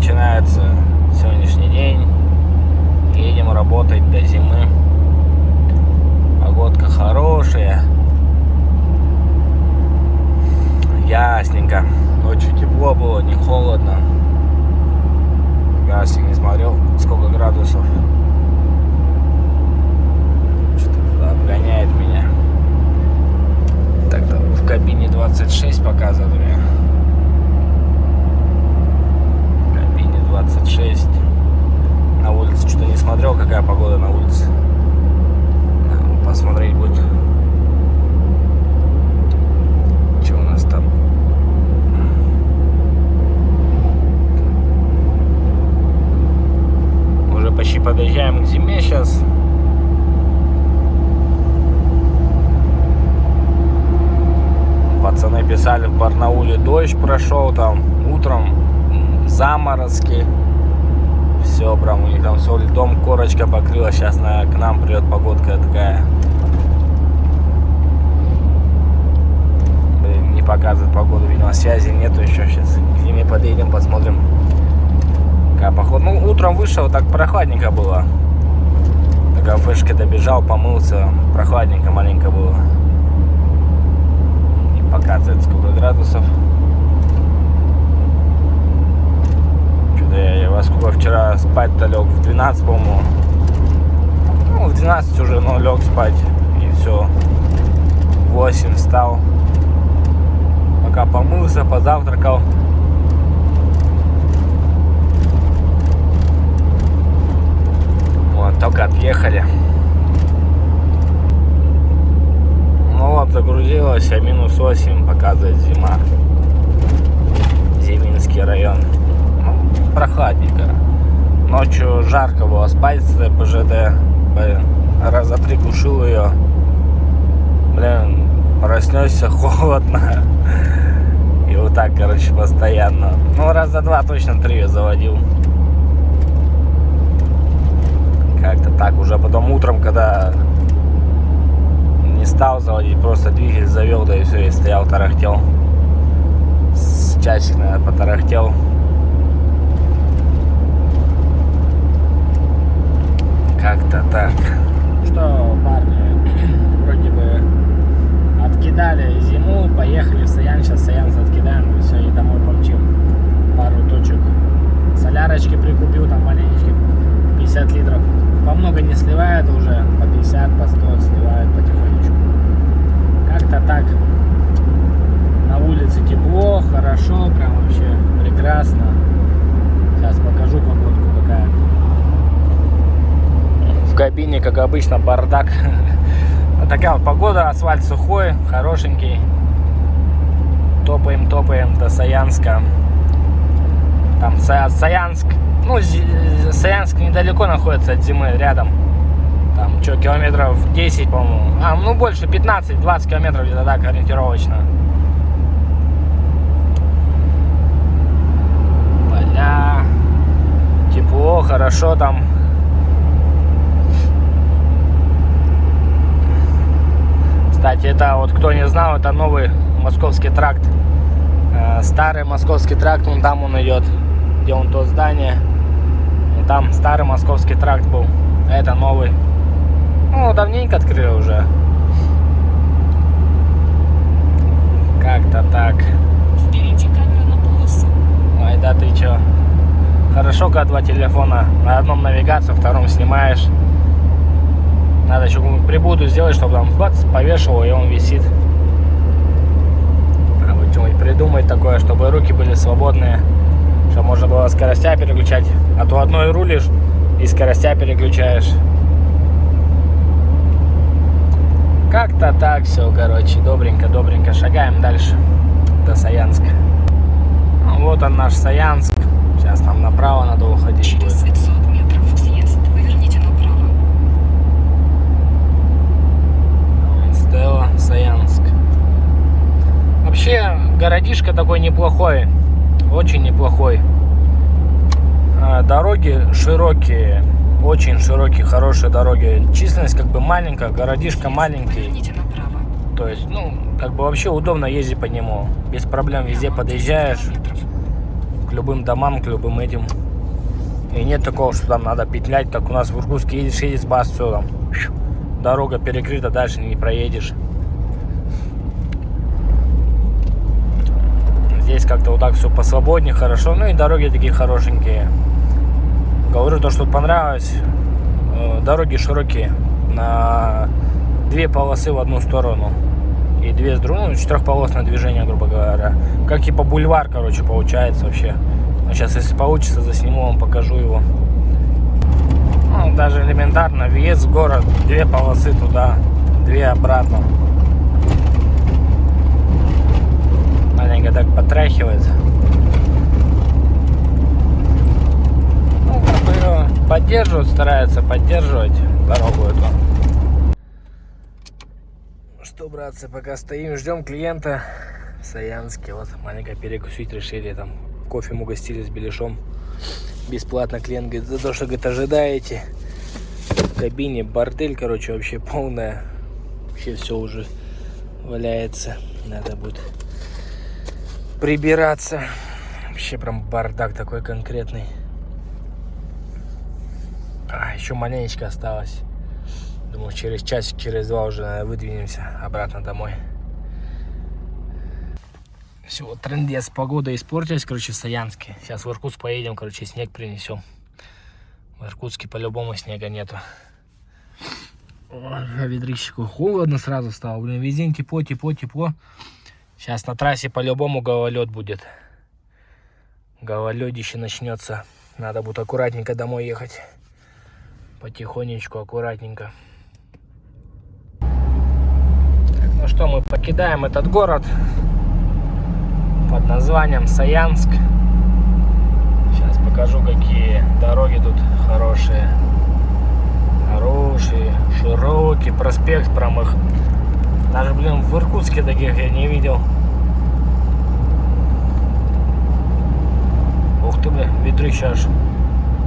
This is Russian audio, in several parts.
начинается сегодняшний день. Едем работать до зимы. Погодка хорошая. Ясненько. Ночью тепло было, не холодно. Я не смотрел, сколько градусов. Что-то обгоняет меня. Так-то в кабине 26 показывает у меня. В кабине 26. На улице что-то не смотрел, какая погода на улице. Надо посмотреть будет. Что у нас там? Уже почти подъезжаем к зиме сейчас. Пацаны писали, в Барнауле дождь прошел, там утром заморозки. Все, прям у них там все льдом, корочка покрыла. Сейчас к нам придет погодка такая. Блин, не показывает погоду, видимо, связи нету еще. Сейчас к зиме подъедем, посмотрим. Какая погода. Ну, утром вышел, так прохладненько было. До кафешки добежал, помылся. Прохладненько маленько было. Не показывает, сколько градусов. Я во сколько вчера спать-то лег? В 12, по-моему. Ну, в 12 уже, но лег спать. И все. В 8 встал. Пока помылся, позавтракал. Вот, только отъехали. Ну вот, загрузилось, а минус 8 показывает зима. Зиминский район. Прохладненько. Ночью жарко было спать с ПЖД. Блин, раза приглушил ее. Блин, проснешься холодно. И вот так, короче, постоянно. Ну, раза два, точно 3 я заводил. Как-то так. Уже потом утром, когда не стал заводить, просто двигатель завел, да и все, и стоял, тарахтел. С часик, наверное, потарахтел. Как-то так. Что, парни, вроде бы откидали зиму, поехали в Саян, сейчас Саянс откидаем, и все, и домой помчим. Пару точек солярочки прикупил, там маленечки, 50 литров. По много не сливает уже, по 50, по 100 сливает потихонечку. Как-то так. На улице тепло, хорошо, прям вообще прекрасно. Сейчас покажу погодку какая. В кабине, как обычно, бардак. Вот такая вот погода, асфальт сухой, хорошенький. Топаем до Саянска. Там Саянск, ну, Саянск недалеко находится от зимы, рядом. Там, что, километров 10, по-моему. Ну, больше, 15-20 километров где-то так, ориентировочно. Поля. Тепло, хорошо там. Кстати, это вот кто не знал, это новый Московский тракт. Старый Московский тракт, вон там он идет, где он то здание. Вон там старый Московский тракт был, а это новый. Ну, давненько открыли уже. Как-то так. Впереди камера на полосу. Ой, да ты чё. Хорошо, когда два телефона. На одном навигацию, втором снимаешь. Надо еще какую-нибудь прибуду сделать, чтобы там бац, повешал, и он висит. А вот что-нибудь придумать такое, чтобы руки были свободные. Чтобы можно было скоростя переключать. А то одной рулишь и скоростя переключаешь. Как-то так все, короче, добренько шагаем дальше до Саянска. Вот он, наш Саянск. Сейчас нам направо надо уходить. Через 500 метров съезд, поверните направо. Стелла, Саянск. Вообще, городишко такой неплохой. Очень неплохой. Дороги широкие. Очень широкие, хорошие дороги. Численность как бы маленькая, городишко маленький. Поверните направо. То есть, ну, как бы вообще удобно ездить по нему. Без проблем везде подъезжаешь. к любым домам, к любым этим. И нет такого, что там надо петлять, как у нас в Иркутске едешь бас, все там. Дорога перекрыта, дальше не проедешь. Здесь как-то вот так все посвободнее, хорошо. Ну и дороги такие хорошенькие. Говорю то, что понравилось. Дороги широкие. На 2 полосы в одну сторону. И 2 с другой. Ну, 4-полосное движение, грубо говоря. Как типа бульвар, короче, получается вообще. Но сейчас, если получится, засниму вам, покажу его. Ну, даже элементарно. Въезд в город. 2 полосы туда, 2 обратно. Маленько так потряхивает. Ну, как бы ее поддерживают, стараются поддерживать дорогу эту. Что, братцы, пока стоим, ждем клиента в Саянске. Вот маленько перекусить решили, там кофе угостили с беляшом. Бесплатно клиент говорит, за то, что, говорит, ожидаете. В кабине бордель, короче, вообще полная. Вообще все уже валяется. Надо будет прибираться. Вообще прям бардак такой конкретный. Еще маленечко осталось. Думаю, через часик, через 2 уже, наверное, выдвинемся обратно домой. Все, вот трындец, погода испортилась, короче, в Саянске. Сейчас в Иркутск поедем, короче, снег принесем. В Иркутске по-любому снега нету. Ой, ведрищику холодно сразу стало. Блин, весь день тепло, тепло, тепло. Сейчас на трассе по-любому гололед будет. Гололедище начнется. Надо будет аккуратненько домой ехать. Потихонечку, аккуратненько. Так, ну что, мы покидаем этот город под названием Саянск. Сейчас покажу, какие дороги тут хорошие. Хорошие, широкий проспект прям их. Даже, блин, в Иркутске таких я не видел. Ух ты, блин, ветрыще аж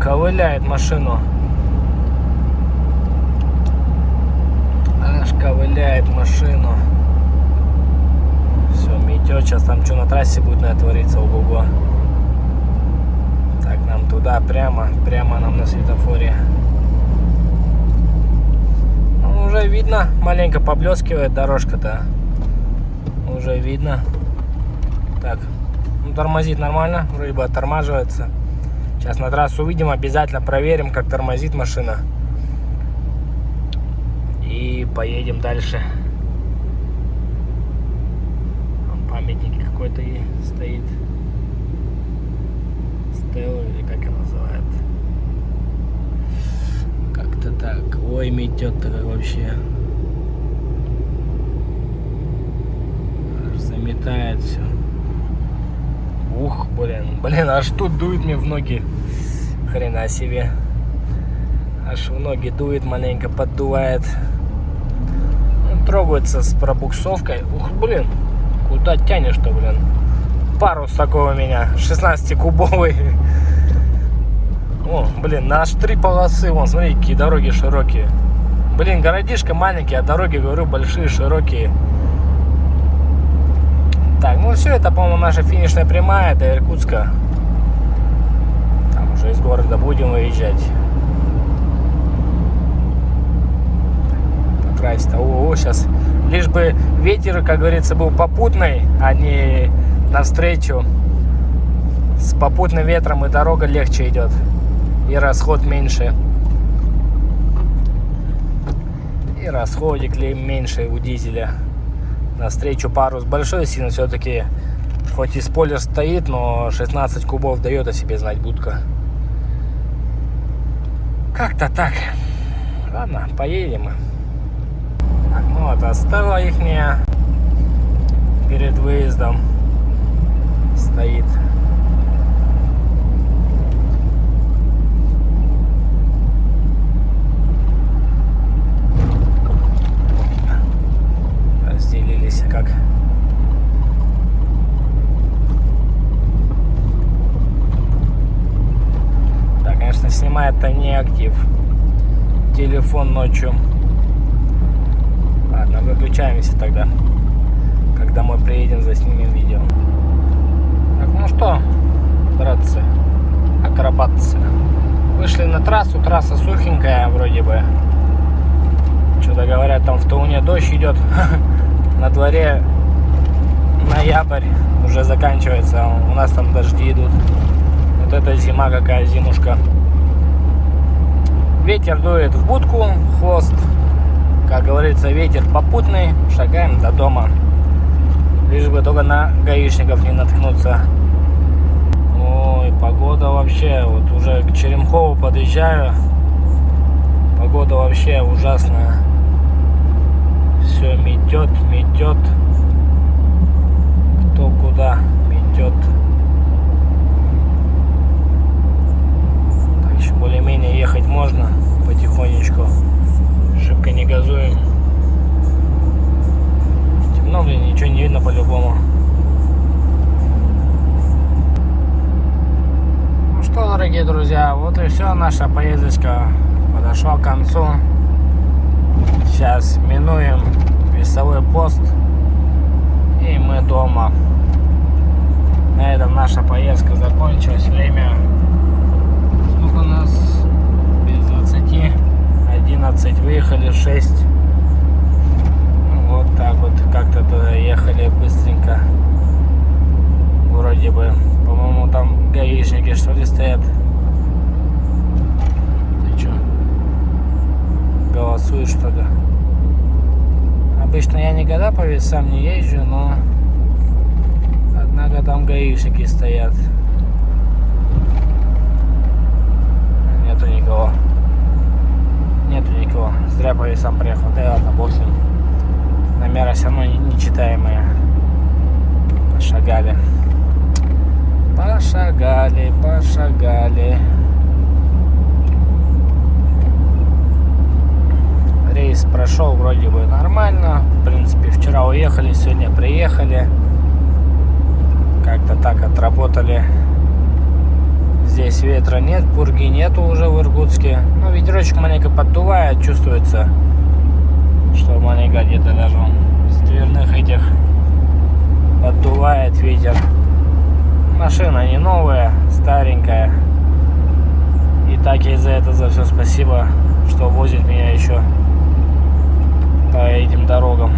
ковыляет машину. Аж ковыляет машину. Все, метет. Сейчас там что на трассе будет, наверное, твориться, ого-го. Так, нам туда, прямо нам на светофоре. Ну, уже видно, маленько поблескивает дорожка-то. Уже видно. Так, ну, тормозит нормально, вроде бы оттормаживается. Сейчас на трассу увидим, обязательно проверим, как тормозит машина. И поедем дальше. Там памятник какой-то стоит. Стелла, или как его называют. Как-то так. Ой, метет-то как вообще. Аж заметает все. Ух, блин, аж тут дует мне в ноги. Хрена себе. Аж в ноги дует, маленько поддувает. Трогается с пробуксовкой. Ух, блин, куда тянешь-то, блин? Парус такой у меня, 16-кубовый. О, блин, на аж 3 полосы, вон, смотри, какие дороги широкие. Блин, городишко маленький, а дороги, говорю, большие, широкие. Так, ну все, это, по-моему, наша финишная прямая до Иркутска. Там уже из города будем выезжать. О, сейчас лишь бы ветер, как говорится, был попутный, а не навстречу. С попутным ветром и дорога легче идет, и расход меньше. И расходик меньше у дизеля. Навстречу парус большой, сильно все-таки, хоть и спойлер стоит, но 16 кубов дает о себе знать будка. Как-то так. Ладно, поедем. Так, ну вот, оставила ихняя перед выездом. Стоит. Разделились как. Да, конечно, снимает-то не актив. Телефон ночью. Ладно, выключаемся тогда. Как домой приедем, заснимем видео. Так, ну что, брат, Тут трасса сухенькая вроде бы. Что-то говорят, там в Тауне дождь идет. На дворе ноябрь уже заканчивается. У нас там дожди идут. Вот это зима какая, зимушка. Ветер дует в будку, хвост. Как говорится, ветер попутный. Шагаем до дома. Лишь бы только на гаишников не наткнуться. Ой, погода вообще. Вот уже к Черемхову подъезжаю. Погода вообще ужасная. Все метет, метет. Кто куда метет. Так еще более-менее ехать можно потихонечку. Шибко не газуем. Темно, блин, ничего не видно по-любому. Ну что, дорогие друзья, вот и все, наша поездочка подошла к концу. Сейчас минуем весовой пост и мы дома. На этом наша поездка закончилась. Время сколько у нас? Без 20, 11, выехали 6. Вот так вот как-то туда ехали быстренько. Вроде бы, по-моему, там гаишники что ли стоят. Ты чё? Голосуешь что-то? Обычно я никогда по весам не езжу, но однако там гаишники стоят. Нету никого. Нету никого. Зря по весам приехал. Да ладно, бог с ним. Номера все равно нечитаемые. Пошагали. Пошагали, пошагали. Рейс прошел вроде бы нормально. В принципе, вчера уехали, сегодня приехали. Как-то так отработали. Здесь ветра нет, пурги нету уже в Иркутске. Ну, ветерочек маленько поддувает, чувствуется, что маленько где-то даже с дверных этих поддувает ветер. Машина не новая, старенькая. И так ей за это, за все спасибо, что возит меня еще по этим дорогам.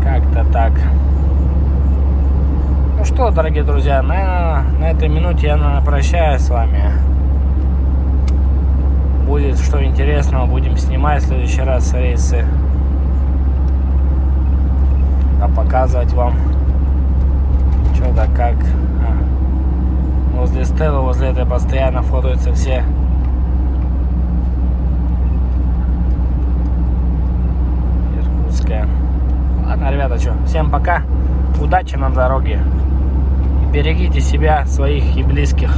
Как-то так. Ну что, дорогие друзья, наверное, на этой минуте я, наверное, прощаюсь с вами. Будет что интересного, будем снимать в следующий раз рейсы. А показывать вам что-то как. Возле стелы, возле этой постоянно фотаются все. Иркутская. Ладно, ребята, что, всем пока. Удачи на дороге. Берегите себя, своих и близких.